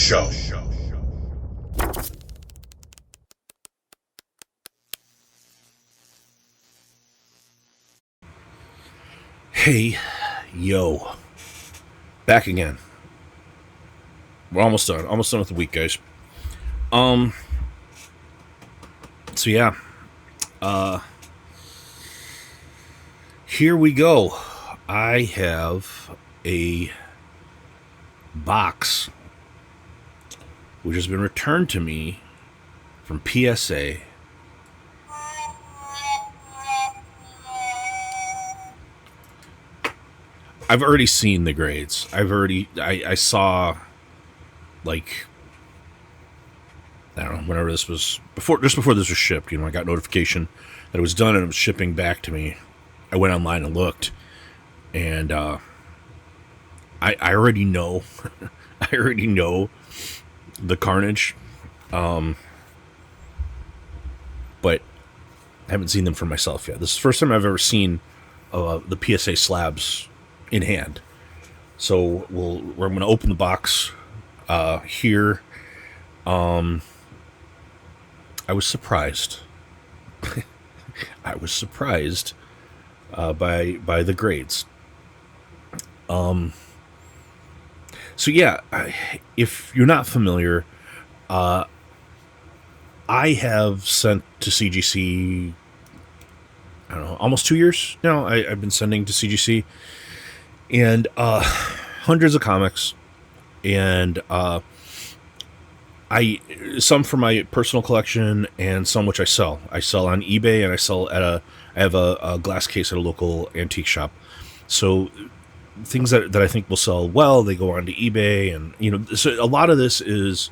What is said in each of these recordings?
Show. Hey, yo, back again. We're almost done. Almost done with the week, guys. So yeah, here we go. I have a box which has been returned to me from PSA. I've already seen the grades. I saw, like, I don't know, whenever this was, just before this was shipped, I got notification that it was done and it was shipping back to me. I went online and looked, and I already know, I already know the carnage, but I haven't seen them for myself yet. This is the first time I've ever seen the PSA slabs in hand. So we're going to open the box here. I was surprised. I was surprised by the grades. So yeah, if you're not familiar, I have sent to CGC, I don't know, almost 2 years now. I've been sending to CGC, and hundreds of comics, and some for my personal collection, and some which I sell. I sell on eBay, and I have a glass case at a local antique shop. So things that I think will sell well, they go on to eBay, and so a lot of this is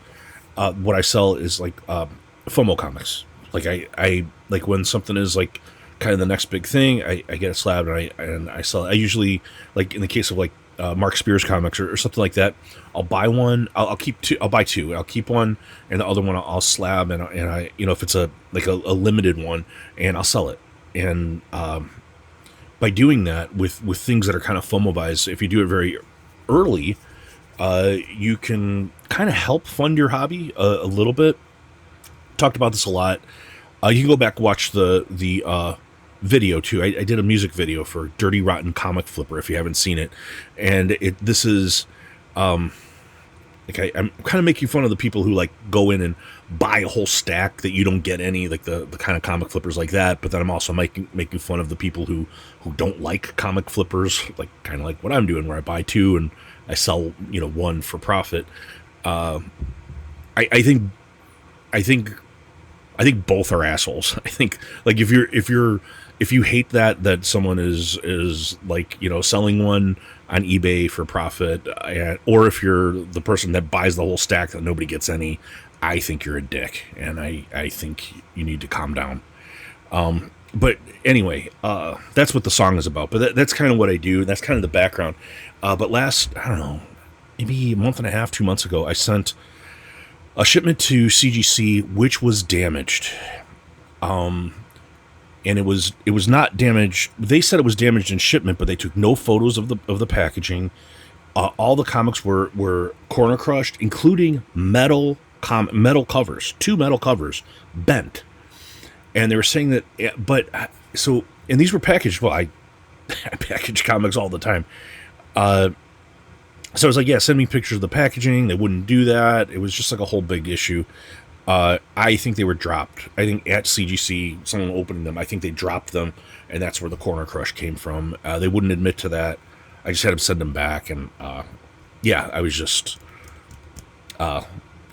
what I sell is like FOMO comics. Like I like when something is like kind of the next big thing, I get a slab and I sell it. I usually, like in the case of like Mark Spears comics or something like that, I'll buy one. I'll keep two. I'll buy two. I'll keep one, and the other one I'll slab, and I if it's a limited one, and I'll sell it. And by doing that with things that are kind of FOMO-ized, if you do it very early, you can kind of help fund your hobby a little bit. Talked about this a lot. You can go back and watch the video too. I did a music video for Dirty Rotten Comic Flipper if you haven't seen it, and this is like I'm kind of making fun of the people who like go in and buy a whole stack that you don't get any, like the kind of comic flippers like that. But then I'm also making fun of the people who don't like comic flippers, like kind of like what I'm doing, where I buy two and I sell one for profit. I think both are assholes. I think like if you hate that someone is like selling one on eBay for profit, or if you're the person that buys the whole stack that nobody gets any, I think you're a dick, and I think you need to calm down. But anyway, that's what the song is about. But that's kind of what I do. That's kind of the background. But last, I don't know, maybe a month and a half, 2 months ago, I sent a shipment to CGC which was damaged. And it was not damaged. They said it was damaged in shipment, but they took no photos of the packaging. All the comics were corner crushed, including metal covers, 2 metal covers bent. And they were saying that, and these were packaged. Well, I package comics all the time. So I was like, yeah, send me pictures of the packaging. They wouldn't do that. It was just like a whole big issue. I think they were dropped. I think at CGC, someone opened them. I think they dropped them, and that's where the corner crush came from. They wouldn't admit to that. I just had to send them back, and yeah, I was just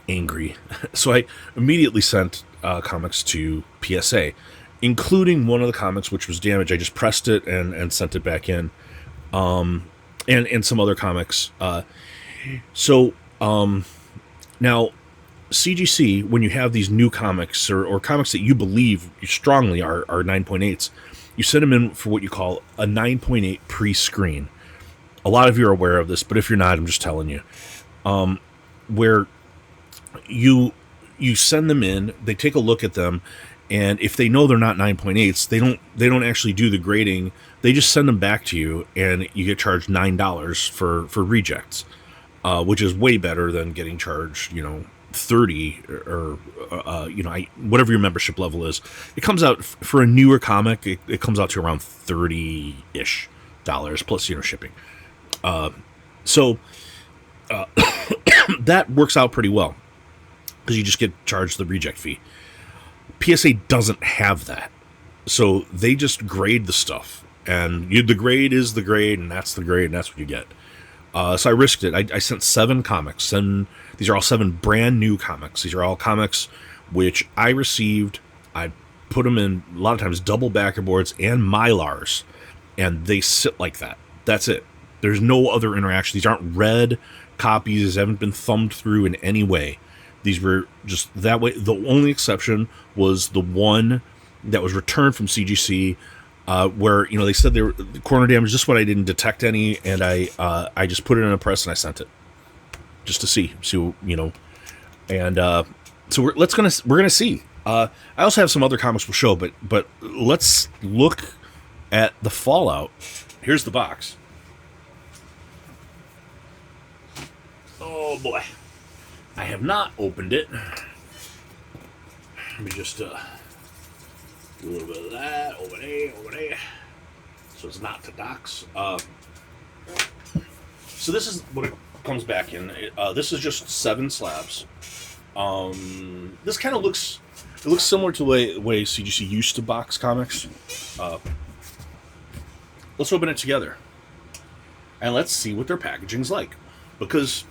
angry. So I immediately sent comics to PSA, including one of the comics which was damaged. I just pressed it and sent it back in, and some other comics. Now, CGC, when you have these new comics or comics that you believe strongly are 9.8s, you send them in for what you call a 9.8 pre-screen. A lot of you are aware of this, but if you're not, I'm just telling you. Where you send them in, they take a look at them, and if they know they're not 9.8s, they don't actually do the grading. They just send them back to you, and you get charged $9 for rejects. which is way better than getting charged, 30 or whatever your membership level is. It comes out for a newer comic. It comes out to around $30-ish plus shipping. So that works out pretty well because you just get charged the reject fee. PSA doesn't have that, so they just grade the stuff, and the grade is the grade, and that's the grade, and that's what you get. So I risked it. I sent 7 comics, and these are all 7 brand new comics. These are all comics which I received. I put them in a lot of times double backer boards and Mylars, and they sit like that. That's it. There's no other interaction. These aren't read copies. These haven't been thumbed through in any way. These were just that way. The only exception was the one that was returned from CGC, where they said they were corner damage. Just what I didn't detect any, and I just put it in a press and I sent it just to see. So and so we're gonna see. I also have some other comics we'll show, but let's look at the fallout. Here's the box. Oh boy, I have not opened it. Let me just do a little bit of that over there, so it's not to docs. So this is what it comes back in. This is just 7 slabs. This kind of looks similar to the way CGC used to box comics. Let's open it together and let's see what their packaging's like, because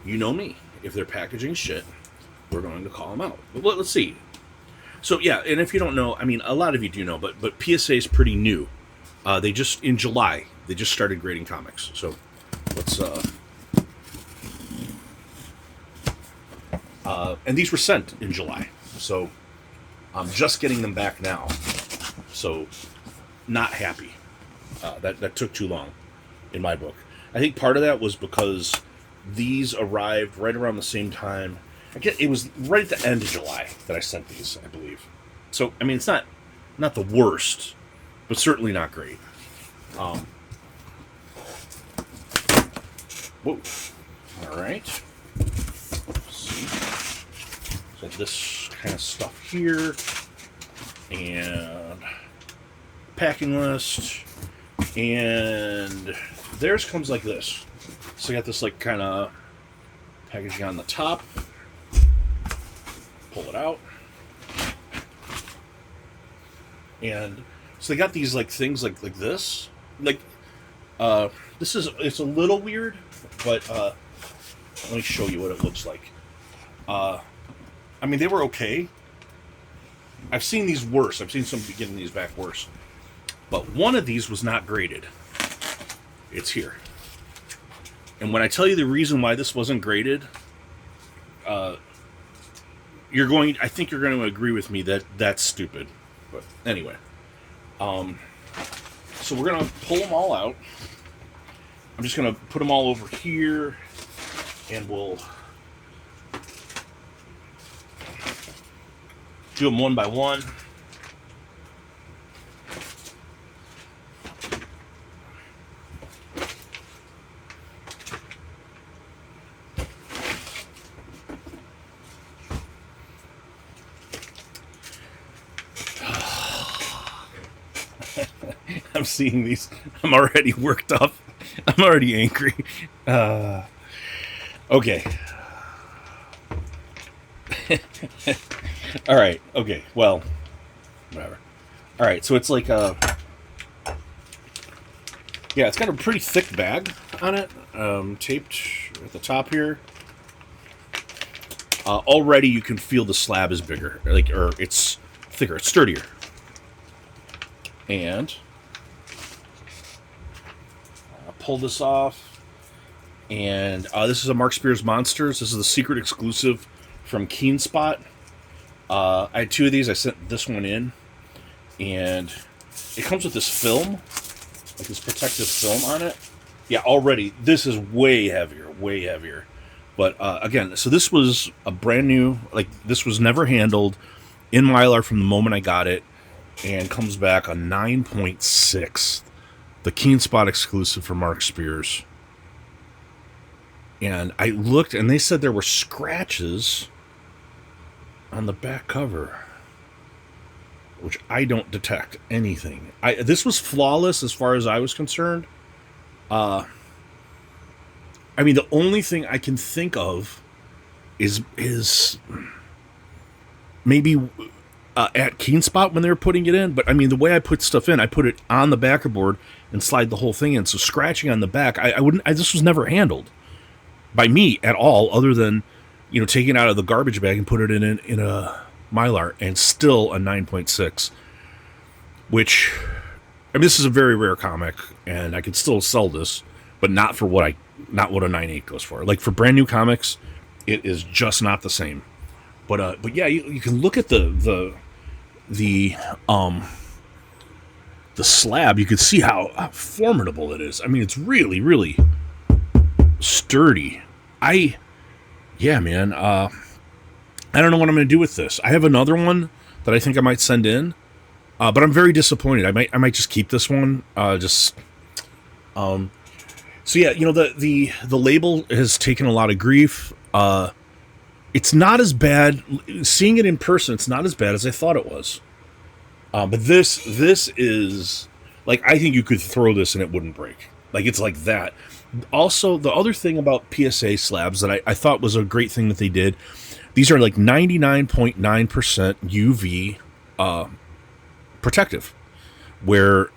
you know me, if their packaging's shit, we're going to call them out. But let's see. So yeah, and if you don't know, I mean, a lot of you do know, but PSA is pretty new. They just in July they just started grading comics. So let's and these were sent in July, so I'm just getting them back now. So not happy. That took too long in my book. I think part of that was because these arrived right around the same time. It was right at the end of July that I sent these, I believe. So, I mean, it's not the worst, but certainly not great. Whoa. All right. Let's see. So this kind of stuff here. And packing list. And theirs comes like this. So I got this, like, kind of packaging on the top. Pull it out, and so they got these like things like this, like it's a little weird, but let me show you what it looks like. I mean, they were okay. I've seen these worse. I've seen somebody getting these back worse, but one of these was not graded. It's here, and when I tell you the reason why this wasn't graded, I think you're going to agree with me that that's stupid. But anyway, so we're going to pull them all out. I'm just going to put them all over here, and we'll do them one by one. I'm seeing these. I'm already worked up. I'm already angry. Okay. All right. Okay. Well, whatever. All right. So it's like it's got a pretty thick bag on it, taped at the top here. Already you can feel the slab is bigger, or it's thicker, it's sturdier. And I'll pull this off. And this is a Mark Spears Monsters. This is the secret exclusive from Keen Spot. I had 2 of these. I sent this one in. And it comes with this film, like this protective film on it. Yeah, already, this is way heavier, way heavier. But again, so this was a brand new, like this was never handled in Mylar from the moment I got it. And comes back a 9.6, the Keen Spot exclusive for Mark Spears. And I looked, and they said there were scratches on the back cover, which I don't detect anything. This was flawless as far as I was concerned. I mean, the only thing I can think of is maybe at Keen Spot when they were putting it in. But I mean, the way I put stuff in, I put it on the backer board and slide the whole thing in. So scratching on the back, I wouldn't. This was never handled by me at all, other than taking it out of the garbage bag and put it in a Mylar, and still a 9.6. Which, I mean, this is a very rare comic, and I could still sell this, but not what a 9.8 goes for. Like for brand new comics, it is just not the same. But yeah, you can look at the slab. You can see how formidable it is. I mean, it's really, really sturdy. Yeah, man. I don't know what I'm going to do with this. I have another one that I think I might send in, but I'm very disappointed. I might just keep this one. So yeah, the label has taken a lot of grief. It's not as bad. Seeing it in person, it's not as bad as I thought it was. But this is like, I think you could throw this and it wouldn't break. Like, it's like that. Also, the other thing about PSA slabs that I thought was a great thing that they did, these are like 99.9% UV protective, where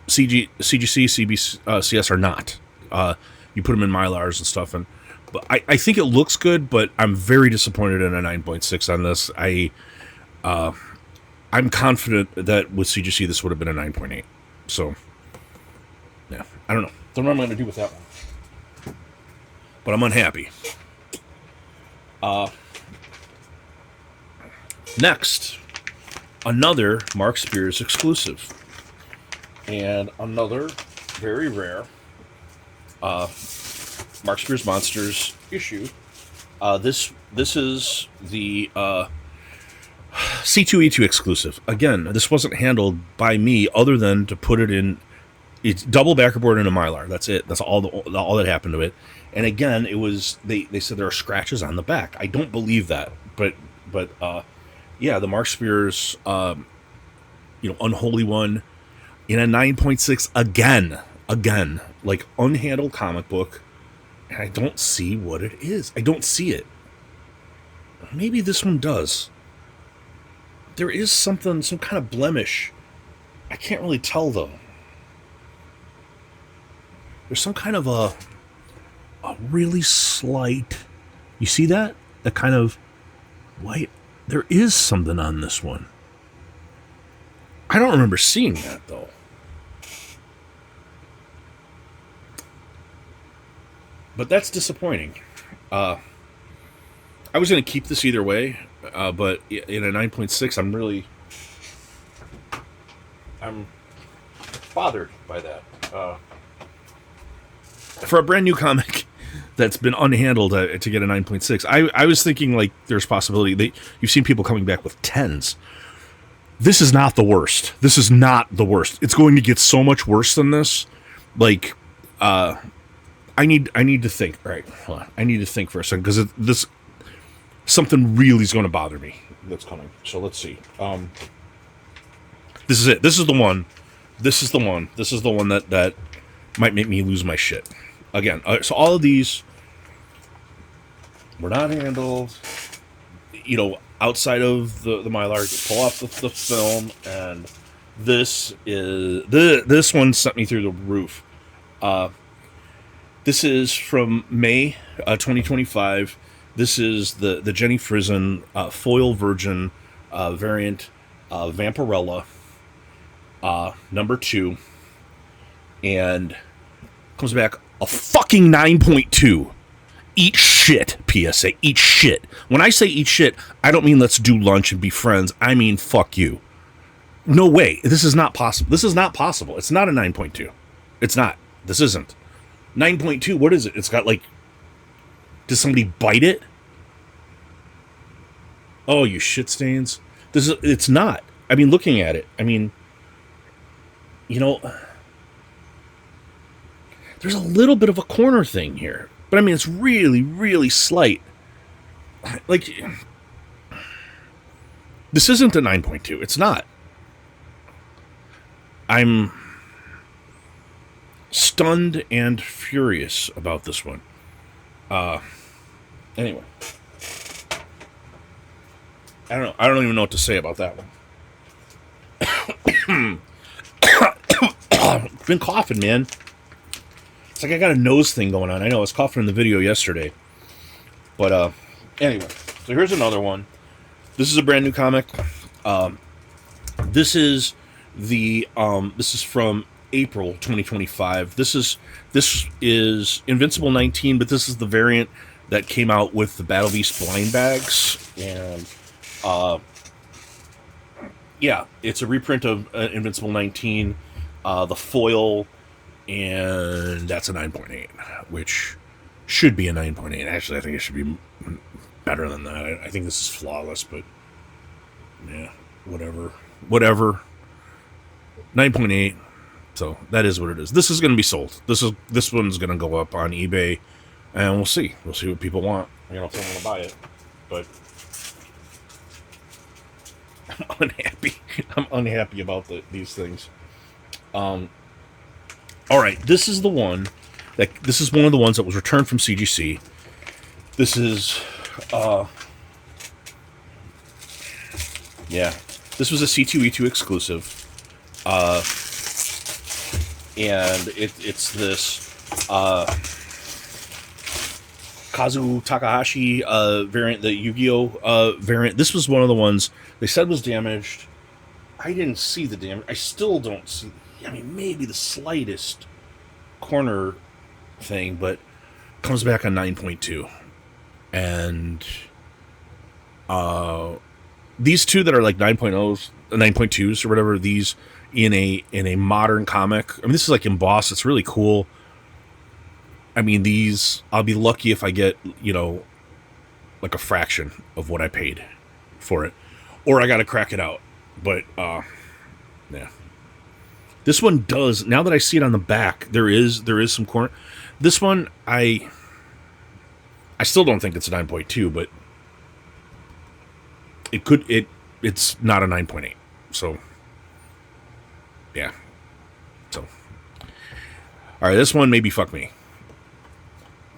CGC, CBCS are not. You put them in Mylars and stuff, but I think it looks good, but I'm very disappointed in a 9.6 on this. I'm confident that with CGC this would have been a 9.8. So, yeah, I don't know. Don't know what I'm going to do with that one. But I'm unhappy. Next, another Mark Spears exclusive. And another very rare Mark Spears Monsters issue. This is the C2E2 exclusive. Again, this wasn't handled by me other than to put it in. It's double backerboard and a Mylar. That's it. That's all that happened to it. And again, it was they said there are scratches on the back. I don't believe that, but yeah, the Mark Spears unholy one in a 9.6 again, like unhandled comic book, and I don't see what it is. I don't see it. Maybe this one does. There is some kind of blemish. I can't really tell though. There's some kind of a really slight. You see that? That kind of white. There is something on this one. I don't remember seeing that though. But that's disappointing. I was going to keep this either way, but in a 9.6, I'm bothered by that. For a brand new comic that's been unhandled to get a 9.6, I was thinking like there's possibility. You've seen people coming back with 10s. This is not the worst. This is not the worst. It's going to get so much worse than this. Like, I need to think. All right, hold on. I need to think for a second because something really is going to bother me that's coming. So let's see. This is it. This is the one. This is the one. This is the one that might make me lose my shit. Again, so all of these were not handled. Outside of the Mylar, you pull off the film, and this one sent me through the roof. This is from May 2025. This is the Jenny Frison foil virgin variant Vampirella number 2, and comes back a fucking 9.2. Eat shit, PSA. Eat shit. When I say eat shit, I don't mean let's do lunch and be friends. I mean fuck you. No way. This is not possible. This is not possible. It's not a 9.2. It's not. This isn't. 9.2, what is it? It's got like... Did somebody bite it? Oh, you shit stains. It's not. I mean, looking at it, there's a little bit of a corner thing here. But I mean, it's really, really slight. Like, this isn't a 9.2. It's not. I'm stunned and furious about this one. Anyway. I don't know. I don't even know what to say about that one. Been coughing, man. It's like I got a nose thing going on. I know I was coughing in the video yesterday. But anyway, so here's another one. This is a brand new comic. This is from April 2025. This is Invincible 19, but this is the variant that came out with the Battle Beast blind bags, and yeah, it's a reprint of Invincible 19, the foil, and that's a 9.8, which should be a 9.8. Actually, I think it should be better than that. I think this is flawless, but yeah, whatever. 9.8. So that is what it is. This is going to be sold. This one's going to go up on eBay, and we'll see. We'll see what people want. If they want to buy it, but I'm unhappy. I'm unhappy about these things. All right, this is one of the ones that was returned from CGC. This is, this was a C2E2 exclusive. And it's this Kazu Takahashi variant, the Yu-Gi-Oh variant. This was one of the ones they said was damaged. I didn't see the damage. I still don't see. I mean, maybe the slightest corner thing, but comes back on 9.2. And these two that are like 9.0s, 9.2s or whatever, these in a modern comic. I mean, this is like embossed. It's really cool. I mean, these, I'll be lucky if I get, like a fraction of what I paid for it, or I got to crack it out. But yeah, this one does. Now that I see it on the back, there is some corner. This one, I still don't think it's a 9.2, but it's not a 9.8. So yeah. So all right, this one maybe fuck me.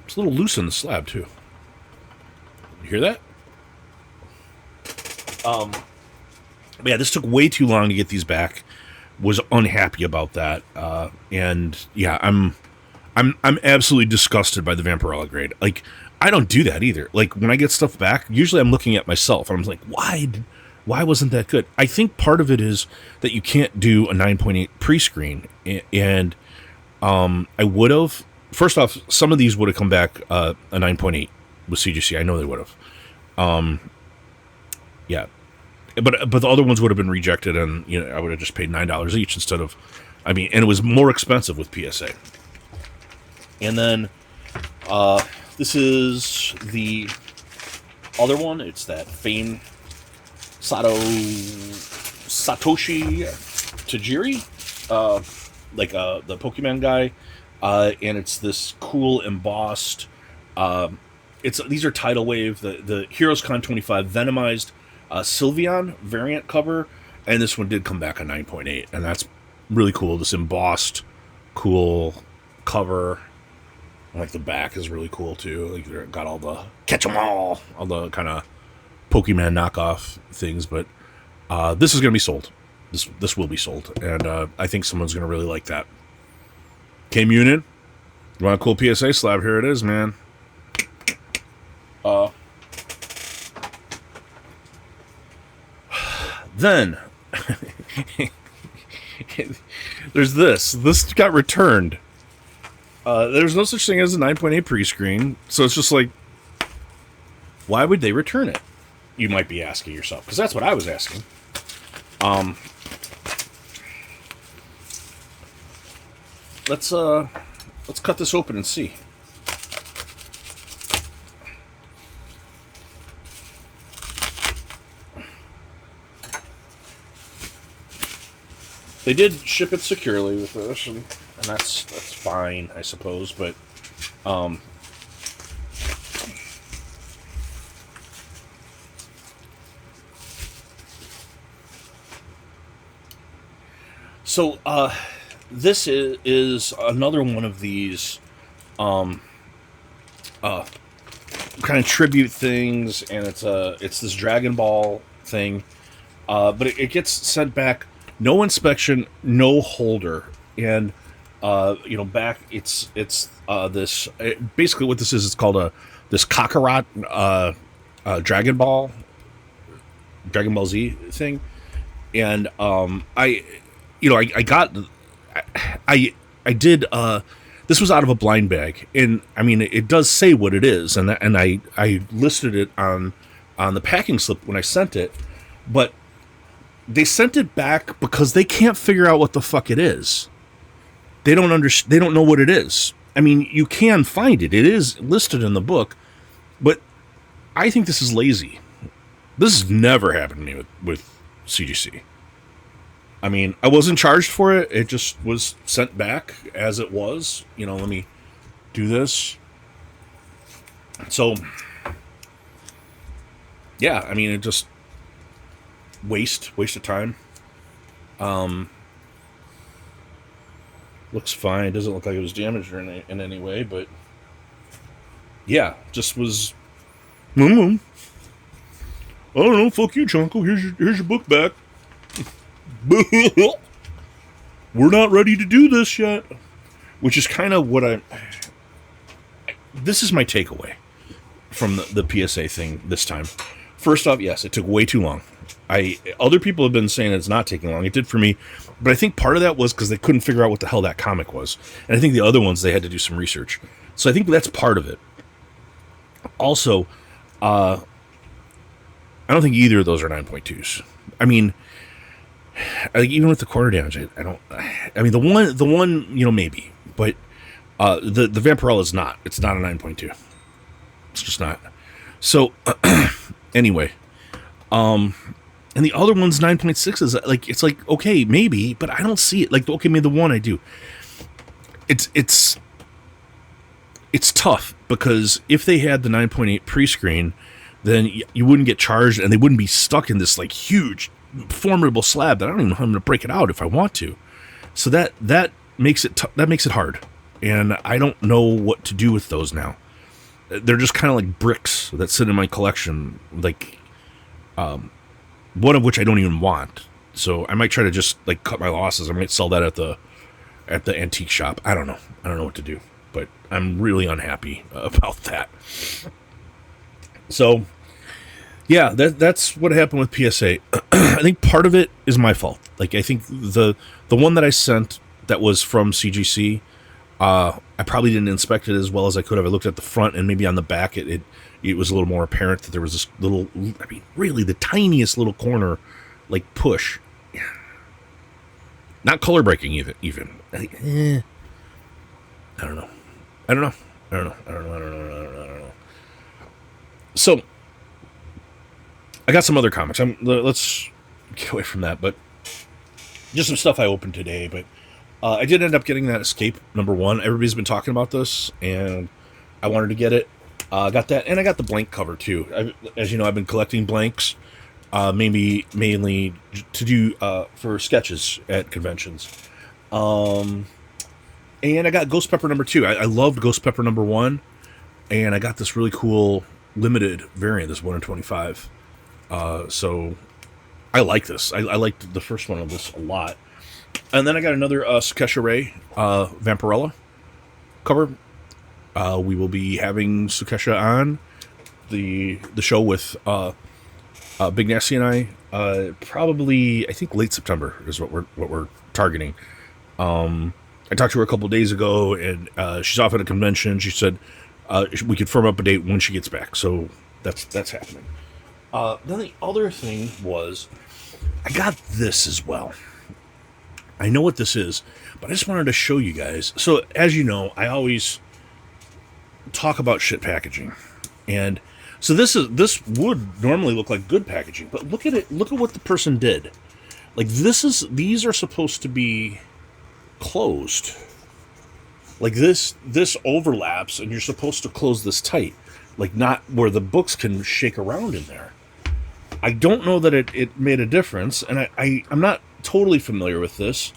It's a little loose in the slab too. You hear that? Yeah, this took way too long to get these back. Was unhappy about that. And yeah, I'm absolutely disgusted by the Vampirella grade. Like, I don't do that either. Like, when I get stuff back, usually I'm looking at myself and I'm like, why wasn't that good? I think part of it is that you can't do a 9.8 pre-screen, and I would have. First off, some of these would have come back a 9.8 with CGC. I know they would have. Yeah, but the other ones would have been rejected, and I would have just paid $9 each instead of. I mean, and it was more expensive with PSA. And then this is the other one. It's that Fame Satoshi Tajiri, the Pokemon guy, and it's this cool embossed. These are Tidal Wave, the Heroes Con 25 Venomized Sylveon variant cover, and this one did come back a 9.8, and that's really cool. This embossed, cool cover. Like, the back is really cool too. Like, got all the catch 'em all the kind of Pokemon knockoff things, but this is going to be sold. This will be sold, and I think someone's going to really like that. K-Munin, you want a cool PSA slab? Here it is, man. Then there's this. This got returned. There's no such thing as a 9.8 pre-screen, so it's just like, why would they return it? You might be asking yourself, because that's what I was asking. Let's cut this open and see. They did ship it securely with this, and that's fine, I suppose. But So this is another one of these kind of tribute things, and it's this Dragon Ball thing, but it gets sent back, no inspection, no holder, and back this basically what this is. It's called this Kakarot Dragon Ball Z thing, and I got I did this was out of a blind bag, and I mean it does say what it is, and I listed it on the packing slip when I sent it, but they sent it back because they can't figure out what the fuck it is. They don't know what it is. I mean, you can find it. It is listed in the book, but I think this is lazy. This has never happened to me with CGC. I mean, I wasn't charged for it. It just was sent back as it was. Let me do this. So, yeah, I mean, it just waste of time. Looks fine. Doesn't look like it was damaged or in any way, but yeah, just was. I don't know. Fuck you, Chonko. Here's your book back. We're not ready to do this yet, which is kind of what this is my takeaway from the PSA thing this time. First off, yes, it took way too long. Other people have been saying it's not taking long. It did for me, but I think part of that was because they couldn't figure out what the hell that comic was, and I think the other ones they had to do some research. So I think that's part of it. Also, I don't think either of those are 9.2s. I mean, even with the quarter damage, I don't. I mean, the one, maybe, but the Vampirella is not. It's not a 9.2. It's just not. So anyway, and the other one's 9.6 is it's like okay, maybe, but I don't see it. Like okay, maybe the one I do. It's tough because if they had the 9.8 pre-screen, then you wouldn't get charged, and they wouldn't be stuck in this like huge, formidable slab that I don't even know how I'm going to break it out if I want to. So that makes it hard, and I don't know what to do with those now. They're just kind of like bricks that sit in my collection, like one of which I don't even want. So I might try to just like cut my losses. I might sell that at the antique shop. I don't know what to do, but I'm really unhappy about that. So yeah, that's what happened with PSA. I think part of it is my fault. Like I think the one that I sent that was from CGC, I probably didn't inspect it as well as I could have. I looked at the front, and maybe on the back it was a little more apparent that there was this little, I mean, really the tiniest little corner, like push. Not color breaking even. I don't know. So I got some other comics. Let's get away from that, but just some stuff I opened today. But I did end up getting that Escape #1. Everybody's been talking about this, and I wanted to get it. I got that, and I got the blank cover too. As you know, I've been collecting blanks, mainly to do for sketches at conventions. And I got Ghost Pepper #2. I loved Ghost Pepper #1, and I got this really cool limited variant, this 1 in 25. So I like this. I liked the first one of this a lot. And then I got another Tsukesha Ray Vampirella cover. We will be having Tsukesha on the show with Big Nasty and I. Probably, I think late September is what we're targeting. I talked to her a couple days ago, and she's off at a convention. She said we could firm up a date when she gets back. So that's happening. Then the other thing was I got this as well. I know what this is, but I just wanted to show you guys. So as you know, I always talk about shit packaging, and so this would normally look like good packaging, but look at it. Look at what the person did. Like these are supposed to be closed. Like this overlaps, and you're supposed to close this tight, like not where the books can shake around in there. I don't know that it made a difference, and I'm not totally familiar with this,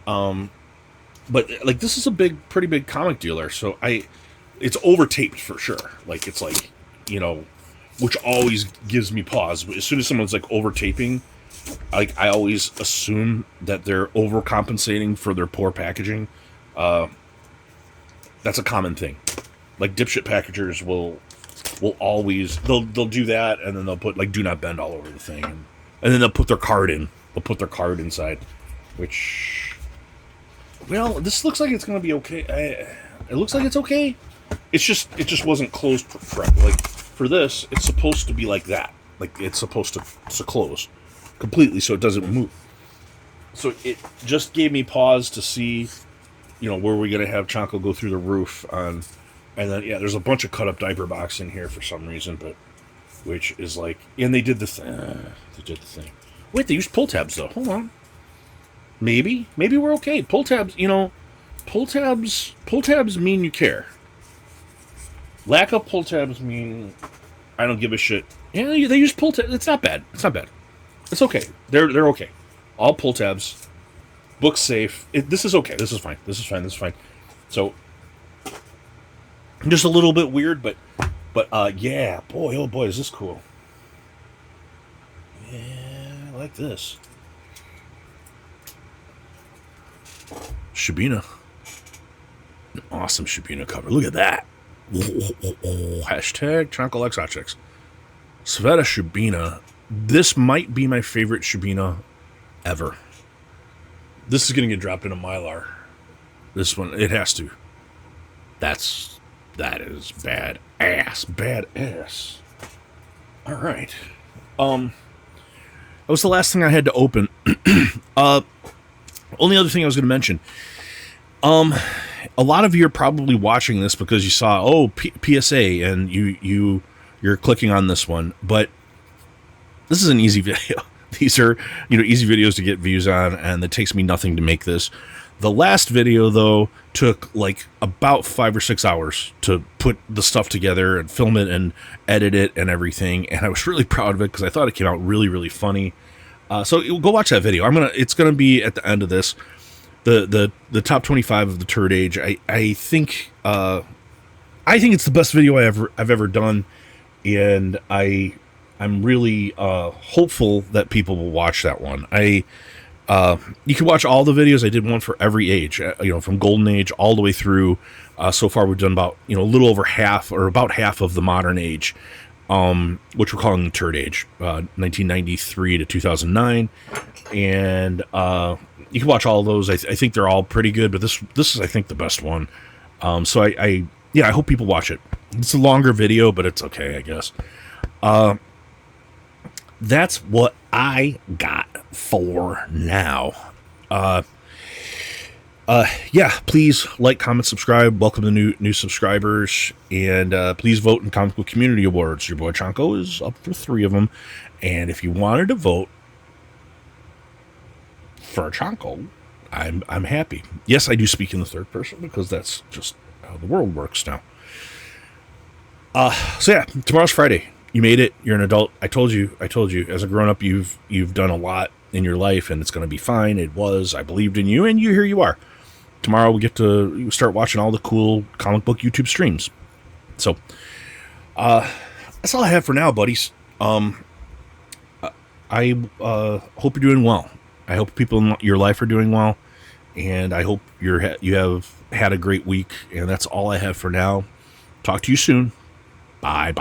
But like this is a pretty big comic dealer, so it's over taped for sure. Like it's like, you know, which always gives me pause. As soon as someone's like over taping, like I always assume that they're overcompensating for their poor packaging. That's a common thing. Like dipshit packagers will always they'll do that, and then they'll put like do not bend all over the thing, and then they'll put their card in. They'll put their card inside, which, well, this looks like it's gonna be okay. It looks like it's okay. It just wasn't closed correctly. Like for this, it's supposed to be like that. Like it's supposed to close completely so it doesn't move. So it just gave me pause to see, you know, where we're gonna have Chonko go through the roof on, and then yeah, there's a bunch of cut up diaper box in here for some reason, but which is like, and they did the thing. They did the thing. Wait, they used pull tabs though. Hold on. Maybe we're okay. Pull tabs, you know, pull tabs mean you care. Lack of pull tabs mean I don't give a shit. Yeah, they use pull tabs. It's not bad. It's okay. They're okay. All pull tabs. Book safe. This is okay. This is fine. So, just a little bit weird, but yeah, boy, oh boy, is this cool. Yeah, I like this. Shibina. An awesome Shibina cover. Look at that. Hashtag Chonko likes hot chicks. Sveta Shibina. This might be my favorite Shibina ever. This is going to get dropped in a Mylar. This one, it has to. That is badass. All right. That was the last thing I had to open. Only other thing I was going to mention. A lot of you are probably watching this because you saw PSA and you're clicking on this one, but this is an easy video. These are, you know, easy videos to get views on, and it takes me nothing to make this. The last video, though, took like about 5 or 6 hours to put the stuff together and film it and edit it and everything, and I was really proud of it because I thought it came out really, really funny. So go watch that video. It's gonna be at the end of this, the top 25 of the turd age. I think it's the best video I've ever done, and I'm really hopeful that people will watch that one. You can watch all the videos. I did one for every age, you know, from Golden Age all the way through. So far, we've done about, you know, a little over half or about half of the modern age, which we're calling the turd age, 1993 to 2009. And you can watch all of those. I think they're all pretty good, but this is, I think, the best one. So I hope people watch it. It's a longer video, but it's okay, I guess. That's what I got for now. Yeah, please like, comment, subscribe. Welcome to new subscribers, and please vote in Comic Book Community Awards. Your boy Chonko is up for 3 of them, and if you wanted to vote for Chonko, I'm happy. Yes, I do speak in the third person because that's just how the world works now. So yeah, tomorrow's Friday. You made it. You're an adult. I told you. As a grown-up, you've done a lot in your life, and it's going to be fine. It was. I believed in you, and here you are. Tomorrow we get to start watching all the cool comic book YouTube streams. So, that's all I have for now, buddies. I hope you're doing well. I hope people in your life are doing well, and I hope you have had a great week. And that's all I have for now. Talk to you soon. Bye.